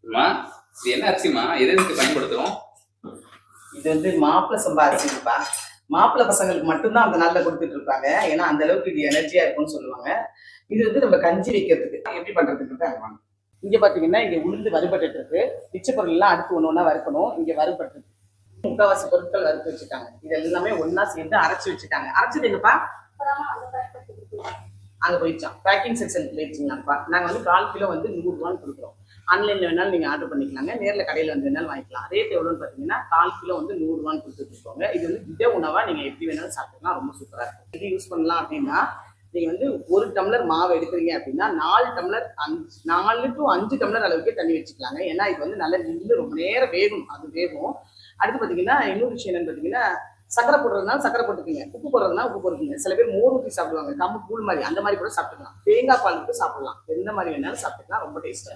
அம்மா இது என்ன அரிசிமா? எதுக்கு பயன்படுத்துறோம்? இது வந்து மாப்பிள்ளை சம்பா அரிசிப்பா. மாப்பிள்ளை பசங்களுக்கு மட்டும்தான் அந்த நாள்ல கொடுத்துட்டு இருப்பாங்க. ஏன்னா அந்த அளவுக்கு இது எனர்ஜியா இருக்கும்னு சொல்லுவாங்க. இது வந்து நம்ம கஞ்சி வைக்கிறதுக்கு எப்படி பண்றதுக்கு தான் வாங்க. இங்க பாத்தீங்கன்னா இங்க உளுந்து வறுபட்டு இருக்கு. மிச்ச பொருள் எல்லாம் அடுத்து ஒண்ணு ஒண்ணா வறுக்கணும். இங்க வறுபட்டு முக்காவாசி பொருட்கள் வறுத்து வச்சுட்டாங்க. இது எல்லாமே ஒன்னா சேர்ந்து அரைச்சு வச்சுட்டாங்க. அரைச்சது என்னப்பா? அங்க போயிடுச்சோம். பேக்கிங் செக்ஷனுக்கு போயிடுச்சுங்களாப்பா. நாங்க வந்து 1/4 கிலோ வந்து 100 ரூபான்னு கொடுக்குறோம். ஆன்லைன்ல வேணாலும் நீங்க ஆர்டர் பண்ணிக்கலாங்க. நேர்ல கடையில வந்து வேணாலும் வாங்கிக்கலாம். ரேட் எவ்வளோன்னு பாத்தீங்கன்னா 1/4 கிலோ வந்து 100 ரூபான்னு கொடுத்துட்டு இருக்கோங்க. இது வந்து திட உணவா நீங்க எப்படி வேணாலும் சாப்பிட்டுக்கலாம். ரொம்ப சூப்பரா இருக்கும். இது யூஸ் பண்ணலாம் அப்படின்னா நீங்க வந்து 1 டம்ளர் மாவு எடுக்கிறீங்க அப்படின்னா 4 டம்ளர் 4 to 5 டம்ளர் அளவுக்கு தண்ணி வச்சுக்கலாங்க. ஏன்னா இது வந்து நல்ல நின்று ரொம்ப நேரம் வேகும். அது வேகும். அடுத்து பாத்தீங்கன்னா இன்னொரு விஷயம் என்னன்னு பாத்தீங்கன்னா சக்கரை போடுறதுனால சக்கரை போட்டுக்கீங்க, உப்பு போடுறதுனா உப்பு போட்டுக்கீங்க. சில பேர் மோர் ஊற்றி சாப்பிடுவாங்க, கம்பு கூழ் மாதிரி, அந்த மாதிரி கூட சாப்பிட்டுக்கலாம். தேங்காய் பால் விட்டு சாப்பிடலாம். எந்த மாதிரி வேணாலும் சாப்பிட்டுக்கலாம். ரொம்ப டேஸ்டா.